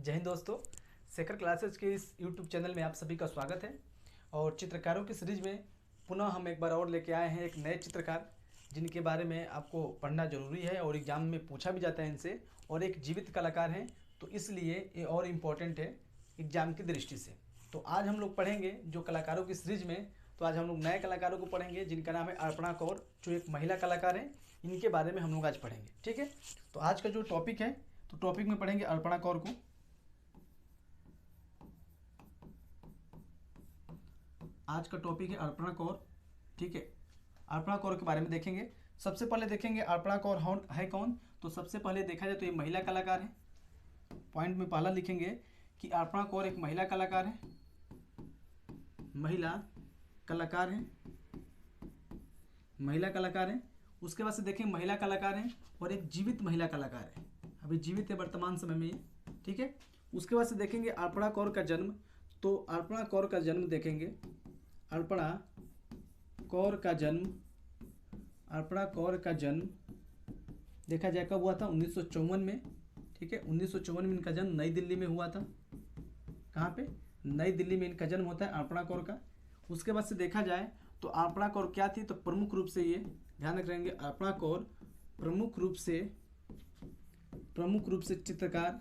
जय हिंद दोस्तों। शेखर क्लासेज के इस यूट्यूब चैनल में आप सभी का स्वागत है। और चित्रकारों की सीरीज में पुनः हम एक बार और लेके आए हैं एक नए चित्रकार जिनके बारे में आपको पढ़ना जरूरी है और एग्जाम में पूछा भी जाता है इनसे, और एक जीवित कलाकार हैं, तो इसलिए ये और इम्पोर्टेंट है एग्जाम की दृष्टि से। तो आज हम लोग पढ़ेंगे जो कलाकारों की सीरीज में, तो आज हम लोग नए कलाकारों को पढ़ेंगे जिनका नाम है अर्पणा कौर, जो एक महिला कलाकार हैं। इनके बारे में हम लोग आज पढ़ेंगे, ठीक है। तो आज का जो टॉपिक है, तो टॉपिक में पढ़ेंगे अर्पणा कौर को। आज का टॉपिक है अर्पणा कौर, ठीक है। अर्पणा कौर के बारे में देखेंगे। सबसे पहले देखेंगे अर्पणा कौर है कौन। तो सबसे पहले देखा जाए तो ये महिला कलाकार है। पॉइंट में पहला लिखेंगे कि अर्पणा कौर एक महिला कलाकार है, महिला कलाकार है, महिला कलाकार है। उसके बाद से देखें महिला कलाकार है और एक जीवित महिला कलाकार है, अभी जीवित है वर्तमान समय में, ठीक है। उसके बाद से देखेंगे अर्पणा कौर का जन्म। तो अर्पणा कौर का जन्म देखेंगे, अर्पणा कौर का जन्म, अर्पणा कौर का जन्म देखा जाए कब हुआ था, 1954 में, ठीक है। 1954 में इनका जन्म नई दिल्ली में हुआ था। कहाँ पे? नई दिल्ली में इनका जन्म होता है अर्पणा कौर का। उसके बाद से देखा जाए तो अर्पणा कौर क्या थी, तो प्रमुख रूप से ये ध्यान रखेंगे, अर्पणा कौर प्रमुख रूप से चित्रकार,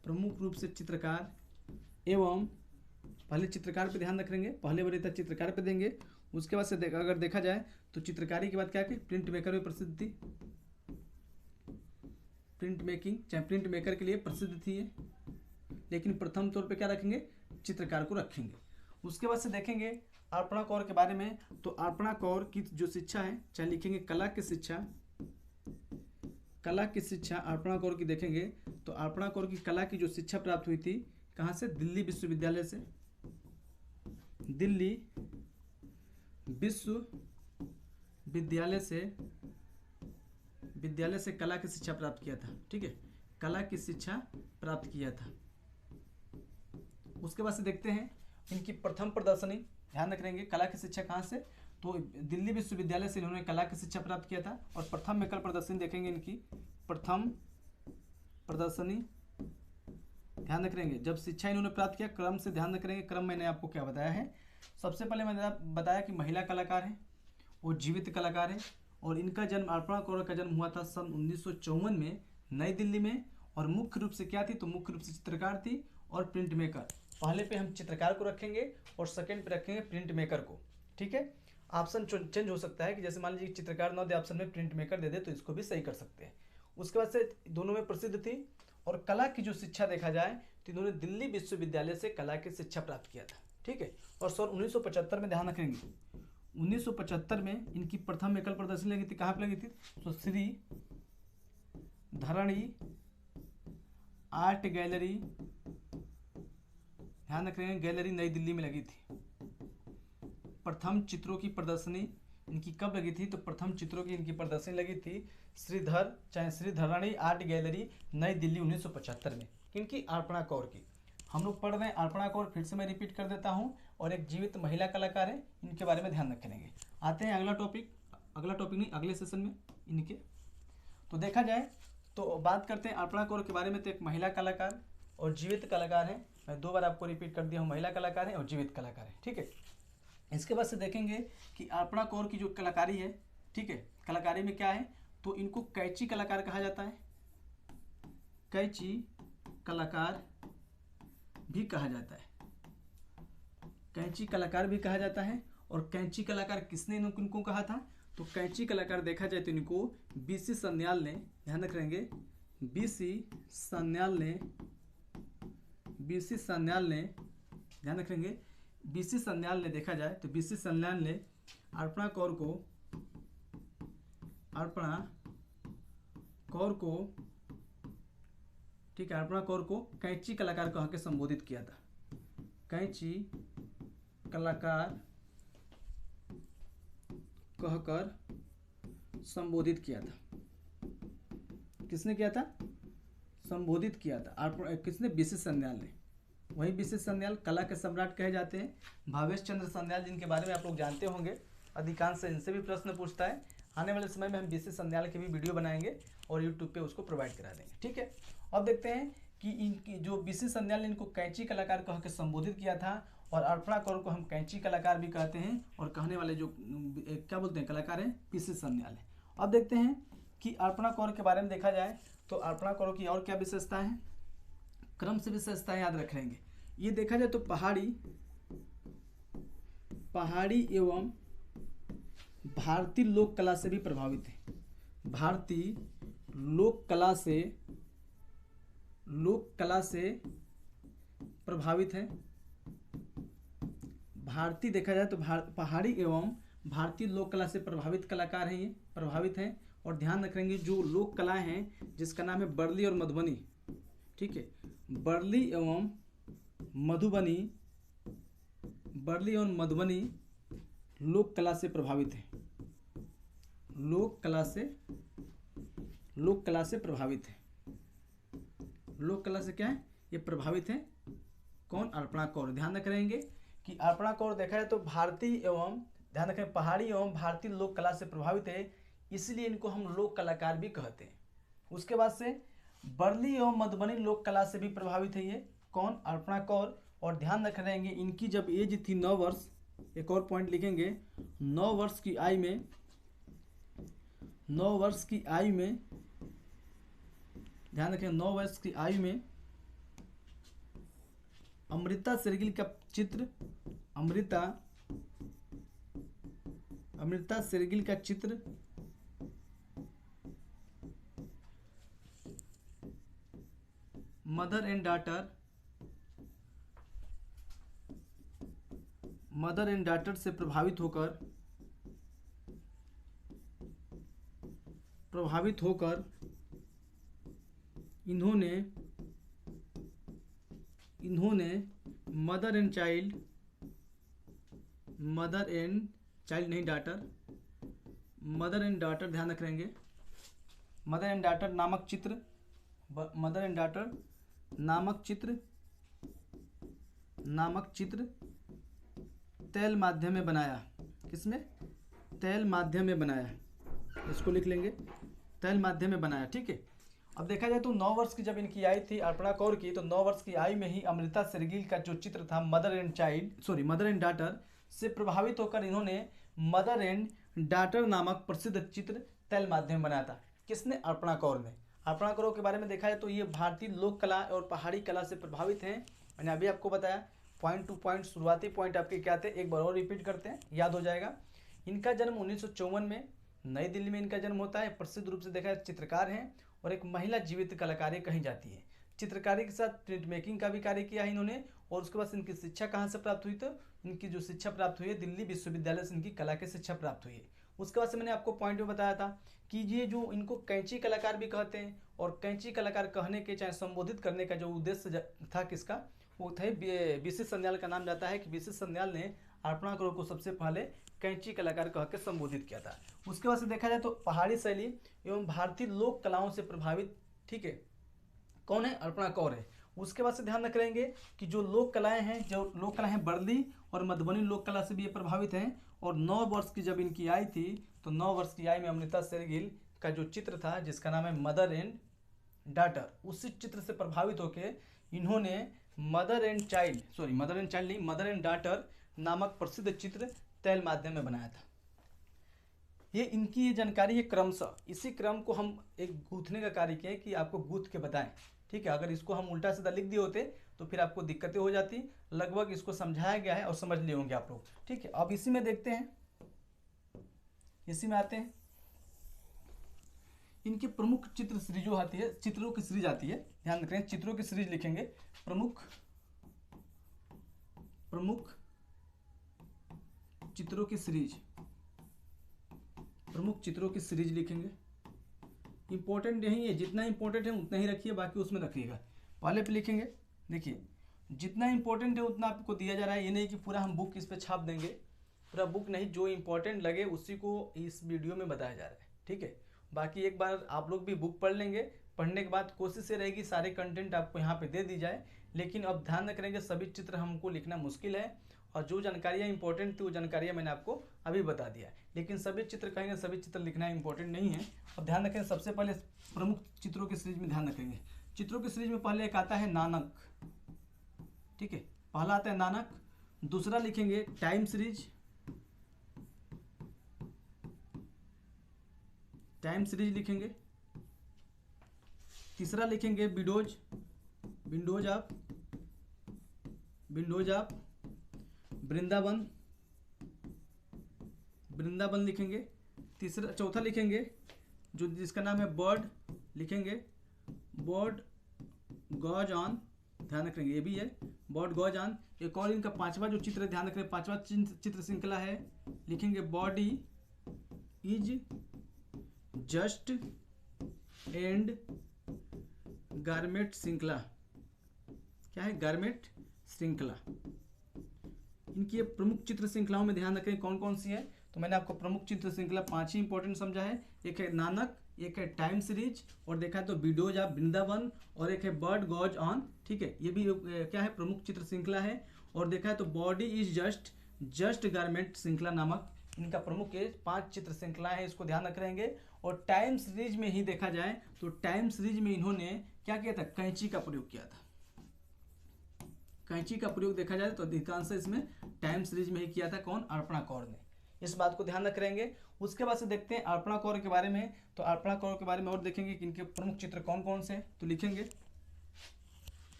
प्रमुख रूप से चित्रकार एवं पहले चित्रकार पे ध्यान रखेंगे, पहले वरीयता चित्रकार पे देंगे। उसके बाद से अगर देखा जाए तो चित्रकारी के बाद क्या कि प्रिंट मेकर में प्रसिद्ध थी, प्रिंट मेकिंग चाहे प्रिंट मेकर के लिए प्रसिद्ध थी ये, लेकिन प्रथम तौर पे क्या रखेंगे, चित्रकार को रखेंगे। उसके बाद से देखेंगे अर्पणा कौर के बारे में। तो अर्पणा कौर की जो शिक्षा है, चाहे लिखेंगे कला की शिक्षा, कला की शिक्षा अर्पणा कौर की देखेंगे। तो अर्पणा कौर की कला की जो शिक्षा प्राप्त हुई थी कहाँ से, दिल्ली विश्वविद्यालय से, दिल्ली विश्वविद्यालय से कला की शिक्षा प्राप्त किया था, ठीक है, कला की शिक्षा प्राप्त किया था। उसके बाद से देखते हैं इनकी प्रथम प्रदर्शनी, ध्यान रखेंगे कला की शिक्षा कहाँ से, तो दिल्ली विश्वविद्यालय से इन्होंने कला की शिक्षा प्राप्त किया था। और प्रथम एकल प्रदर्शनी देखेंगे इनकी, प्रथम प्रदर्शनी ध्यान रखेंगे जब शिक्षा इन्होंने प्राप्त किया, क्रम से ध्यान रखेंगे, क्रम मैंने आपको क्या बताया है। सबसे पहले मैंने बताया कि महिला कलाकार है, वो जीवित कलाकार है, और इनका जन्म, अर्पणा कौर का जन्म हुआ था सन 1954 में नई दिल्ली में। और मुख्य रूप से क्या थी, तो मुख्य रूप से चित्रकार थी और प्रिंट मेकर। पहले पे हम चित्रकार को रखेंगे और सेकंड पे रखेंगे प्रिंट मेकर को, ठीक है। ऑप्शन चेंज हो सकता है कि जैसे मान लीजिए चित्रकार न दे ऑप्शन में, प्रिंट मेकर दे दे, तो इसको भी सही कर सकते हैं। उसके बाद से दोनों में प्रसिद्ध थी। और कला की जो शिक्षा देखा जाए तो इन्होंने दिल्ली विश्वविद्यालय से कला की शिक्षा प्राप्त किया था, ठीक है। और सन 1975 में ध्यान रखेंगे, 1975 में इनकी प्रथम एकल प्रदर्शनी लगी थी। कहाँ पे लगी थी, तो श्री धरणी आर्ट गैलरी, ध्यान रखेंगे गैलरी नई दिल्ली में लगी थी। प्रथम चित्रों की प्रदर्शनी इनकी कब लगी थी, तो प्रथम चित्रों की इनकी प्रदर्शनी लगी थी श्रीधरणी आर्ट गैलरी नई दिल्ली 1975 में। किनकी, अर्पणा कौर की। हम लोग पढ़ रहे हैं अर्पणा कौर, फिर से मैं रिपीट कर देता हूं, और एक जीवित महिला कलाकार है, इनके बारे में ध्यान रखेंगे। आते हैं अगला टॉपिक नहीं, अगले सेशन में इनके। तो देखा जाए तो बात करते हैं अर्पणा कौर के बारे में। तो एक महिला कलाकार और जीवित कलाकार है, मैं 2 बार आपको रिपीट कर दिया हूँ, महिला कलाकार है और जीवित कलाकार है, ठीक है। इसके बाद से देखेंगे कि अर्पणा कौर की जो कलाकारी है, ठीक है, कलाकारी में क्या है, तो इनको कैंची कलाकार कहा जाता है, कैंची कलाकार भी कहा जाता है, कैंची कलाकार भी कहा जाता है। और कैंची कलाकार किसने इनको कहा था, तो कैंची कलाकार देखा जाए तो इनको बीसी सन्याल ने, ध्यान रखेंगे बीसी सन्याल ने ध्यान रखेंगे, बीसी सन्याल ने देखा जाए तो बीसी सन्याल ने अर्पणा कौर को ठीक है, अर्पणा कौर को कैंची कलाकार कह के संबोधित किया था, कैंची कलाकार कहकर संबोधित किया था। किसने किया था, संबोधित किया था, किसने, बीसी सन्याल ने। वही बीसी सन्याल कला के सम्राट कहे जाते हैं, भावेश चंद्र सन्याल, जिनके बारे में आप लोग जानते होंगे, अधिकांश से इनसे भी प्रश्न पूछता है। आने वाले समय में हम बीसी सन्याल की भी वीडियो बनाएंगे और यूट्यूब पे उसको प्रोवाइड करा देंगे, ठीक है। अब देखते हैं कि इनकी जो बीसी संध्याल ने इनको कैंची कलाकार कह के संबोधित किया था, और अर्पणा कौर को हम कैंची कलाकार भी कहते हैं, और कहने वाले जो क्या बोलते हैं कलाकार हैं बीसी संध्याल है। अब देखते हैं कि अर्पणा कौर के बारे में देखा जाए तो अर्पणा कौर की और क्या विशेषताएं हैं, क्रम से विशेषताएं याद रख लेंगे। ये देखा जाए तो पहाड़ी एवं भारतीय लोक कला से भी प्रभावित है। भारतीय लोक कला से प्रभावित है। भारतीय देखा जाए तो पहाड़ी एवं भारतीय लोक कला से प्रभावित कलाकार हैं, ये प्रभावित हैं। और ध्यान रखेंगे जो लोक कलाएं हैं जिसका नाम है बरली और मधुबनी, ठीक है, बरली एवं मधुबनी लोक कला से प्रभावित है। लोक कला से प्रभावित है। लोक कला से क्या है, ये प्रभावित है। कौन, अर्पणा कौर। ध्यान रख रहेंगे कि अर्पणा कौर देखा जाए तो भारतीय एवं ध्यान रखें पहाड़ी एवं भारतीय लोक कला से प्रभावित है, इसलिए इनको हम लोक कलाकार भी कहते हैं। उसके बाद से बरली एवं मधुबनी लोक कला से भी प्रभावित है ये, कौन, अर्पणा कौर। और ध्यान रख रहेंगे इनकी जब एज थी 9 वर्ष, एक और पॉइंट लिखेंगे, 9 वर्ष की आयु में ध्यान रखें 9 वर्ष की आयु में अमृता शेरगिल का चित्र मदर एंड डाटर से प्रभावित होकर इन्होंने मदर एंड चाइल्ड नहीं डाटर, मदर एंड डाटर ध्यान रखेंगे, मदर एंड डाटर नामक चित्र तैल माध्यम में बनाया। किसमें, तैल माध्यम में बनाया, इसको लिख लेंगे, तैल माध्यम में बनाया, ठीक है। अब देखा जाए तो 9 वर्ष की जब इनकी आयु थी अर्पणा कौर की, तो 9 वर्ष की आयु में ही अमृता शेरगिल का जो चित्र था मदर एंड डाटर से प्रभावित होकर इन्होंने मदर एंड डाटर नामक प्रसिद्ध चित्र तैल माध्यम बनाया था। किसने, अर्पणा कौर ने। अर्पणा कौर के बारे में देखा जाए तो ये भारतीय लोक कला और पहाड़ी कला से प्रभावित हैं। मैंने अभी आपको बताया पॉइंट टू पॉइंट, शुरुआती पॉइंट आपके क्या थे, एक बार और रिपीट करते हैं, याद हो जाएगा। इनका जन्म 1954 में नई दिल्ली में इनका जन्म होता है। प्रसिद्ध रूप से देखा जाए चित्रकार हैं और एक महिला जीवित कलाकारी कही जाती है। चित्रकारी के साथ प्रिंट मेकिंग का भी कार्य किया है इन्होंने। और उसके बाद इनकी शिक्षा कहाँ से प्राप्त हुई, तो इनकी जो शिक्षा प्राप्त हुई है दिल्ली विश्वविद्यालय से इनकी कला की शिक्षा प्राप्त हुई है। उसके बाद से मैंने आपको पॉइंट में बताया था कि ये जो इनको कैंची कलाकार भी कहते हैं, और कैंची कलाकार कहने के चाहे संबोधित करने का जो उद्देश्य था किसका, वो थे बीसी संध्याल का नाम जाता है कि बीसी संध्याल ने अर्पणा कौर को सबसे पहले कैंची कलाकार कह के संबोधित किया था। उसके बाद से देखा जाए तो पहाड़ी शैली एवं भारतीय लोक कलाओं से प्रभावित, ठीक है, कौन है, अर्पणा कौर है। उसके बाद से ध्यान रख लेंगे कि जो लोक कलाएं हैं बरली और मधुबनी लोक कला से भी ये प्रभावित हैं। और 9 वर्ष की जब इनकी आयु थी तो 9 वर्ष की आयु में अमृता शेरगिल का जो चित्र था जिसका नाम है मदर एंड डाटर, उसी चित्र से प्रभावित होकर इन्होंने मदर एंड डाटर नामक प्रसिद्ध चित्र तैल माध्यम में बनाया था। ये इनकी ये जानकारी है क्रमशः। इसी क्रम को हम एक गूंथने का कार्य किए कि आपको गूंथ के बताएं, ठीक है। अगर इसको हम उल्टा सीधा लिख दिए होते तो फिर आपको दिक्कतें हो जाती। लगभग इसको समझाया गया है और समझ लिए होंगे आप लोग, ठीक है। अब इसी में देखते हैं, इसी में आते हैं। इनकी प्रमुख चित्र सीरीज जो आती है, चित्रों की सीरीज आती है, ध्यान रखें, चित्रों की सीरीज लिखेंगे, प्रमुख चित्रों की सीरीज लिखेंगे। इंपॉर्टेंट यही है, जितना इंपॉर्टेंट है उतना ही रखिए, बाकी उसमें रखिएगा। पहले पे लिखेंगे, देखिए जितना इंपॉर्टेंट है उतना आपको दिया जा रहा है। ये नहीं कि पूरा हम बुक इस पे छाप देंगे, पूरा बुक नहीं, जो इंपॉर्टेंट लगे उसी को इस वीडियो में बताया जा रहा है, ठीक है। बाकी एक बार आप लोग भी बुक पढ़ लेंगे, पढ़ने के बाद कोशिश ये रहेगी सारे कंटेंट आपको यहाँ पे दे दी जाए। लेकिन अब ध्यान रखेंगे सभी चित्र हमको लिखना मुश्किल है, और जो जानकारियाँ इंपॉर्टेंट थी वो जानकारियाँ मैंने आपको अभी बता दिया। लेकिन सभी चित्र कहेंगे, सभी चित्र लिखना इंपॉर्टेंट नहीं है। अब ध्यान रखें, सबसे पहले प्रमुख चित्रों की सीरीज में ध्यान रखेंगे। चित्रों की सीरीज में पहले एक आता है नानक, ठीक है, पहला आता है नानक, दूसरा लिखेंगे टाइम सीरीज, टाइम सीरीज लिखेंगे, तीसरा लिखेंगे Windows, Windows of Vrindavan, Vrindavan लिखेंगे, तीसरा चौथा लिखेंगे जो जिसका नाम है बर्ड, लिखेंगे बर्ड गॉज ऑन, ध्यान रखेंगे ये भी है बर्ड गॉज ऑन। एक और इनका पांचवा जो चित्र है, ध्यान रखें पांचवा चित्र श्रृंखला है, लिखेंगे body is just and garment श्रृंखला, क्या है गारमेंट श्रृंखला। इनकी ये प्रमुख चित्र श्रृंखलाओं में ध्यान रखें कौन कौन सी है, तो मैंने आपको प्रमुख चित्र श्रृंखला 5 ही इंपॉर्टेंट समझा है, एक है नानक, एक है टाइम सीरीज, और देखा है तो विंडोज ऑफ वृंदावन, और एक है बर्ड गॉज ऑन, ठीक है, ये भी क्या है प्रमुख चित्र श्रृंखला है। और देखा है तो बॉडी इज जस्ट गारमेंट श्रृंखला नामक इनका प्रमुख 5 चित्र श्रृंखला है, इसको ध्यान रख रहेंगे। और टाइम सीरीज में ही देखा जाए तो टाइम सीरीज में इन्होंने क्या किया था, कैंची का प्रयोग किया था, कैंची का प्रयोग देखा जाए तो अधिकांश इसमें टाइम सीरीज में ही किया था, कौन, अर्पणा कौर ने, इस बात को ध्यान रख रहेंगे। उसके बाद से देखते हैं अर्पणा कौर के बारे में, तो अर्पणा कौर के बारे में और देखेंगे कि इनके प्रमुख चित्र कौन कौन से, तो लिखेंगे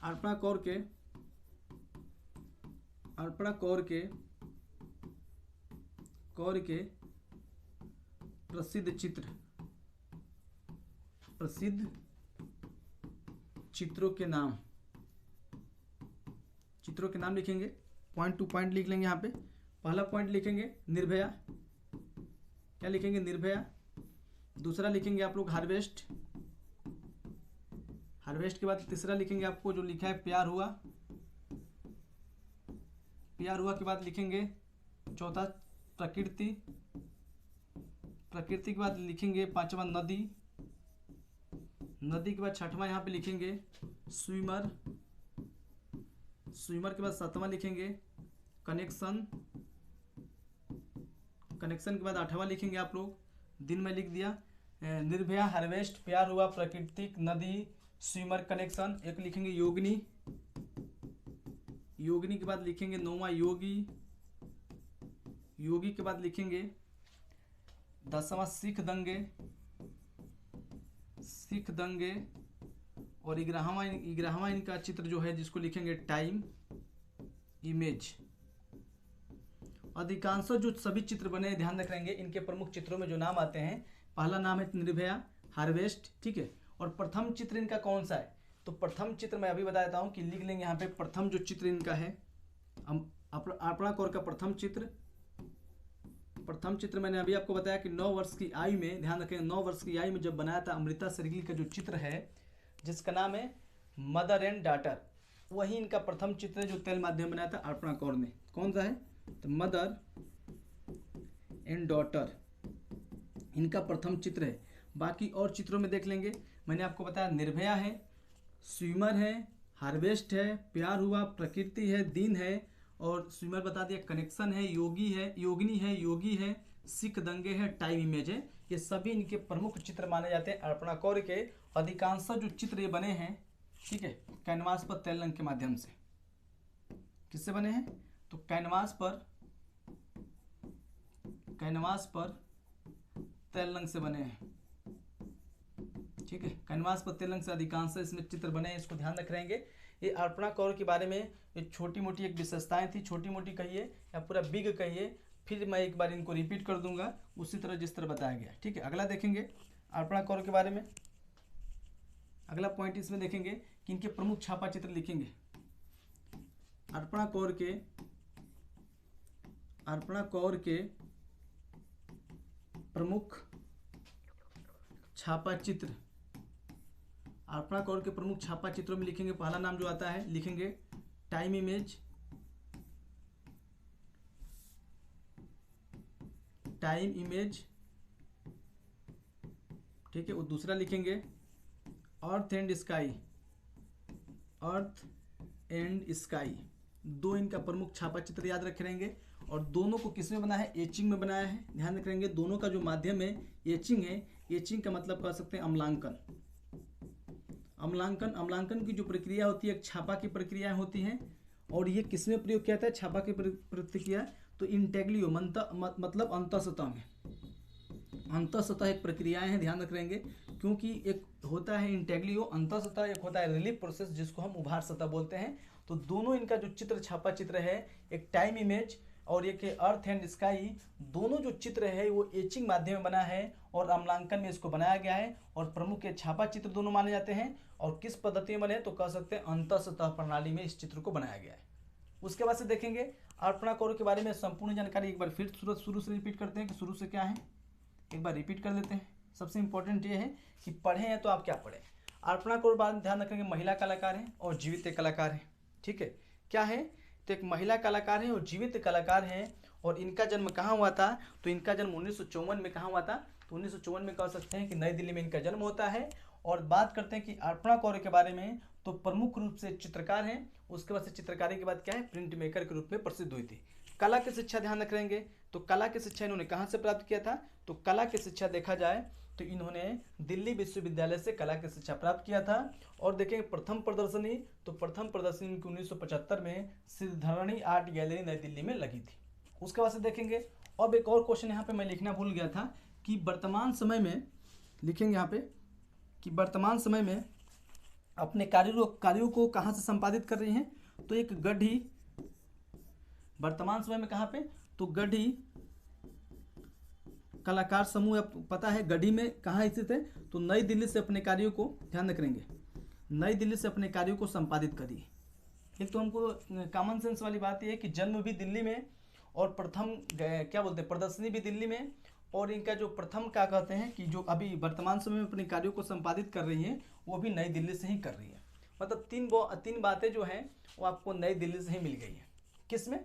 अर्पणा कौर के प्रसिद्ध चित्रों के नाम लिखेंगे, पॉइंट टू पॉइंट लिख लेंगे। यहाँ पे पहला पॉइंट लिखेंगे निर्भया, क्या लिखेंगे निर्भया, दूसरा लिखेंगे आप लोग हार्वेस्ट, हार्वेस्ट के बाद तीसरा लिखेंगे आपको जो लिखा है प्यार हुआ, प्यार हुआ के बाद लिखेंगे चौथा प्रकृति, प्रकृति के बाद लिखेंगे पांचवा नदी, नदी के बाद छठवां यहाँ पे लिखेंगे स्विमर, स्विमर के बाद सातवां लिखेंगे कनेक्शन, कनेक्शन के बाद आठवां लिखेंगे आप लोग, दिन में लिख दिया निर्भया, हार्वेस्ट, प्यार हुआ, प्राकृतिक, नदी, स्विमर, कनेक्शन। एक लिखेंगे योगिनी, योगिनी के बाद लिखेंगे नौवां योगी, योगी के बाद लिखेंगे 10वां सिख दंगे, सिख दंगे, और 11वां इनका चित्र जो है जिसको लिखेंगे टाइम इमेज। अधिकांश जो सभी चित्र बने ध्यान रख लेंगे, इनके प्रमुख चित्रों में जो नाम आते हैं, पहला नाम है निर्भया, हार्वेस्ट, ठीक है, और प्रथम चित्र इनका कौन सा है, तो प्रथम चित्र मैं अभी बता देता हूँ कि लिख लेंगे यहाँ पे प्रथम जो चित्र इनका है, अर्पणा कौर का प्रथम चित्र मैंने अभी आपको बताया कि 9 वर्ष की आयु में, ध्यान रखें 9 वर्ष की आयु में जब बनाया था अमृता शेरगिल का जो चित्र है जिसका नाम है मदर एंड डॉटर, वही इनका प्रथम चित्र है जो तेल माध्यम बनाया था अर्पणा कौर ने। कौन सा है, तो मदर एंड डॉटर इनका प्रथम चित्र है। बाकी और चित्रों में देख लेंगे, मैंने आपको बताया निर्भया है, स्विमर है, हार्वेस्ट है, प्यार हुआ, प्रकृति है, दिन है, और स्विमर बता दिया, कनेक्शन है, योगी है, योगिनी है, योगी है, सिख दंगे है, टाइम इमेज है। ये सभी इनके प्रमुख चित्र माने जाते हैं अर्पणा कौर के। अधिकांश जो चित्र ये बने हैं, ठीक है, कैनवास पर तेल रंग के माध्यम से। किससे बने हैं, तो कैनवास पर तेल रंग से बने हैं, ठीक है, कैनवास पर तेल रंग से अधिकांश इसमें चित्र बने हैं, इसको ध्यान रख रहेंगे। ये अर्पणा कौर के बारे में एक छोटी मोटी एक विशेषताएं थी, छोटी मोटी कहिए या पूरा बिग कहिए, फिर मैं एक बार इनको रिपीट कर दूंगा उसी तरह जिस तरह बताया गया, ठीक है। अगला देखेंगे अर्पणा कौर के बारे में, अगला पॉइंट इसमें देखेंगे कि इनके प्रमुख छापा चित्र लिखेंगे। अर्पणा कौर के प्रमुख छापा चित्र, अर्पणा कौर के प्रमुख छापा चित्रों में लिखेंगे, पहला नाम जो आता है लिखेंगे टाइम इमेज, ठीक है, और दूसरा लिखेंगे अर्थ एंड स्काई, दो इनका प्रमुख छापा चित्र याद रख रहेंगे। और दोनों को किसमें बनाया है, एचिंग में बनाया है, ध्यान रख रहेंगे। दोनों का जो माध्यम है एचिंग है, एचिंग का मतलब कह सकते हैं अम्लांकन, अम्लांकन, अम्लांकन की जो प्रक्रिया होती है एक छापा की प्रक्रिया होती हैं। और ये किसमें प्रयोग किया जाता है छापा की प्रक्रिया? तो इंटेग्लियो मतलब अंतःसतह में, अंतःसतह एक प्रक्रियाएं हैं, ध्यान रखेंगे। क्योंकि एक होता है इंटेग्लियो अंतःसतह, एक होता है रिलीफ प्रोसेस जिसको हम उभार सतह बोलते हैं। तो दोनों इनका जो चित्र छापा चित्र है, एक टाइम इमेज और एक अर्थ एंड स्काई, दोनों जो चित्र है वो एचिंग माध्यम में बना है और अम्लांकन में इसको बनाया गया है। और प्रमुख के छापा चित्र दोनों माने जाते हैं। और किस पद्धति में बने? तो कह सकते हैं अंतःसतह प्रणाली में इस चित्र को बनाया गया है। उसके बाद से देखेंगे अर्पणाकोर के बारे में संपूर्ण जानकारी एक बार फिर शुरू से रिपीट करते हैं कि शुरू से क्या है, एक बार रिपीट कर लेते हैं। सबसे इंपॉर्टेंट ये है कि पढ़े हैं तो आप क्या पढ़ें। अर्पणाकोर बाद ध्यान रखेंगे महिला कलाकार हैं और जीवित कलाकार हैं। ठीक है, क्या है? तो एक महिला कलाकार है और जीवित कलाकार हैं। और इनका जन्म कहाँ हुआ था? तो इनका जन्म 1954 में कहाँ हुआ था? तो 1954 में कह सकते हैं कि नई दिल्ली में इनका जन्म होता है। और बात करते हैं कि अर्पणाकोर के बारे में, तो प्रमुख रूप से चित्रकार हैं। उसके बाद से चित्रकारी के बाद क्या है? प्रिंट मेकर के रूप में प्रसिद्ध हुई थी। कला की शिक्षा ध्यान रखेंगे, तो कला की शिक्षा इन्होंने कहाँ से प्राप्त किया था? तो कला की शिक्षा देखा जाए तो इन्होंने दिल्ली विश्वविद्यालय से कला की शिक्षा प्राप्त किया था। और देखेंगे प्रथम प्रदर्शनी, तो प्रथम प्रदर्शनी इनकी 1975 में सिद्धरणी आर्ट गैलरी नई दिल्ली में लगी थी। उसके बाद से देखेंगे अब एक और क्वेश्चन यहाँ पे मैं लिखना भूल गया था कि वर्तमान समय में, लिखेंगे यहाँ पे कि वर्तमान समय में अपने कार्यों को कहाँ से संपादित कर रही हैं? तो एक गढ़ी, वर्तमान समय में कहाँ पे? तो गढ़ी कलाकार समूह, पता है गढ़ी में कहाँ स्थित है? तो नई दिल्ली से अपने कार्यों को, ध्यान रखेंगे, नई दिल्ली से अपने कार्यों को संपादित करिए। एक तो हमको कॉमन सेंस वाली बात यह है कि जन्म भी दिल्ली में और प्रथम क्या बोलते हैं प्रदर्शनी भी दिल्ली में। और इनका जो प्रथम क्या कहते हैं कि जो अभी वर्तमान समय में अपने कार्यों को संपादित कर रही हैं वो भी नई दिल्ली से ही कर रही है। मतलब तीन बातें जो हैं वो आपको नई दिल्ली से ही मिल गई हैं। किसमें?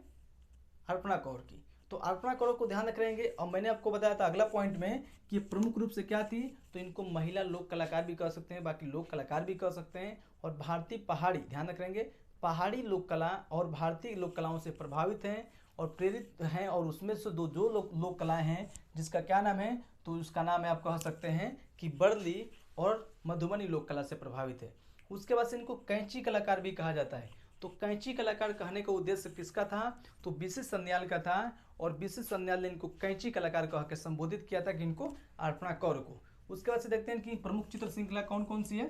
अर्पणाकोर की। तो अर्पणाकोर को ध्यान रखेंगे। और मैंने आपको बताया था अगला पॉइंट में कि प्रमुख रूप से क्या थी, तो इनको महिला लोक कलाकार भी कह सकते हैं, बाकी लोक कलाकार भी कह सकते हैं। और भारतीय पहाड़ी, ध्यान रखेंगे, पहाड़ी लोक कला और भारतीय लोक कलाओं से प्रभावित हैं और प्रेरित हैं। और उसमें से जो लोक कलाएँ हैं जिसका क्या नाम है? तो उसका नाम है, आप कह सकते हैं कि बर्ली और मधुबनी लोक कला से प्रभावित है। उसके बाद से इनको कैंची कलाकार भी कहा जाता है। तो कैंची कलाकार कहने का उद्देश्य किसका था? तो बीसी सन्याल का था। और बीसी सन्याल ने इनको कैंची कलाकार कह के संबोधित किया था कि इनको अर्पणाकोर को। उसके बाद से देखते हैं कि प्रमुख चित्र श्रृंखला कौन कौन सी है।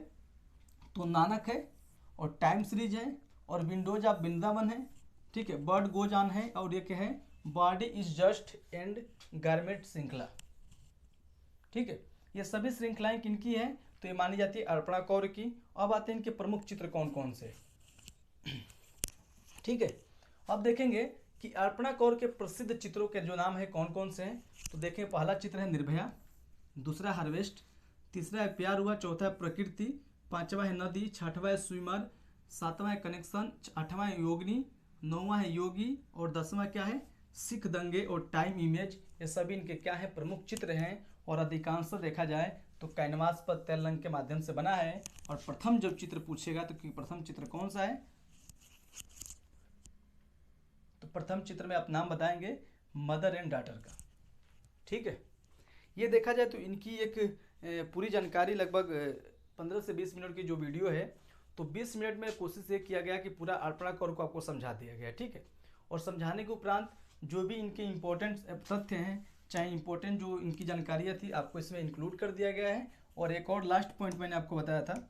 तो नानक है और टाइम सीरीज है और विंडोज ऑफ वृंदावन है। ठीक है, बर्ड गोज ऑन है और ये क्या है? Body is just and garment श्रृंखला। ठीक है, ये सभी श्रृंखलाएं किनकी हैं? तो ये मानी जाती है अर्पणाकोर की। अब आते हैं इनके प्रमुख चित्र कौन कौन से। ठीक है, अब देखेंगे कि अर्पणाकोर के प्रसिद्ध चित्रों के जो नाम है कौन कौन से हैं। तो देखें, पहला चित्र है निर्भया, दूसरा हार्वेस्ट, तीसरा है प्यार हुआ, चौथा है प्रकृति, पांचवा है नदी, छठवां है स्विमर, सातवां है कनेक्शन, आठवां है योगिनी, नौवां है योगी और 10वां क्या है? सिख दंगे और टाइम इमेज। ये सभी इनके क्या है? प्रमुख चित्र हैं। और अधिकांश देखा जाए तो कैनवास पर तेल रंग के माध्यम से बना है। और प्रथम जब चित्र पूछेगा तो प्रथम चित्र कौन सा है? तो प्रथम चित्र में आप नाम बताएंगे मदर एंड डॉटर का। ठीक है, ये देखा जाए तो इनकी एक पूरी जानकारी लगभग 15 से 20 मिनट की जो वीडियो है, तो 20 मिनट में कोशिश ये किया गया कि पूरा अर्पणाकोर को आपको समझा दिया गया। ठीक है, और समझाने के उपरांत जो भी इनके इम्पोर्टेंट तथ्य हैं, चाहे इम्पोर्टेंट जो इनकी जानकारियाँ थी, आपको इसमें इंक्लूड कर दिया गया है। और एक और लास्ट पॉइंट मैंने आपको बताया था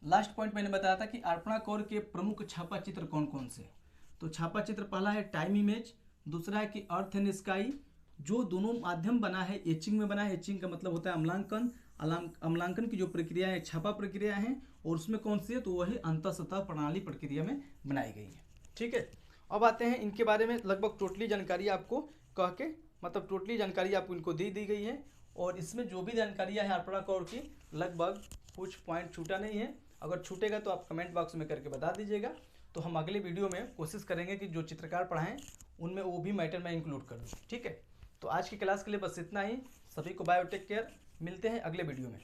लास्ट पॉइंट मैंने बताया था कि अर्पणाकोर के प्रमुख छापा चित्र कौन कौन से। तो छापा चित्र पहला है टाइम इमेज, दूसरा है कि अर्थ एंड स्काई, जो दोनों माध्यम बना है, एचिंग में बना है। एचिंग का मतलब होता है अम्लांकन। अम्लांकन की जो प्रक्रिया है छापा प्रक्रिया है। और उसमें कौन सी है? तो वह अंतःसतह प्रणाली प्रक्रिया में बनाई गई है। ठीक है, अब आते हैं इनके बारे में लगभग टोटली जानकारी आपको कह के, मतलब टोटली जानकारी आपको इनको दी गई है। और इसमें जो भी जानकारियाँ हैं अर्पणाकोर की, लगभग कुछ पॉइंट छूटा नहीं है। अगर छूटेगा तो आप कमेंट बॉक्स में करके बता दीजिएगा। तो हम अगले वीडियो में कोशिश करेंगे कि जो चित्रकार पढ़ाएं उनमें वो भी मैटर मैं इंक्लूड कर दूँ। ठीक है, तो आज की क्लास के लिए बस इतना ही। सभी को बाय, टेक केयर। मिलते हैं अगले वीडियो में।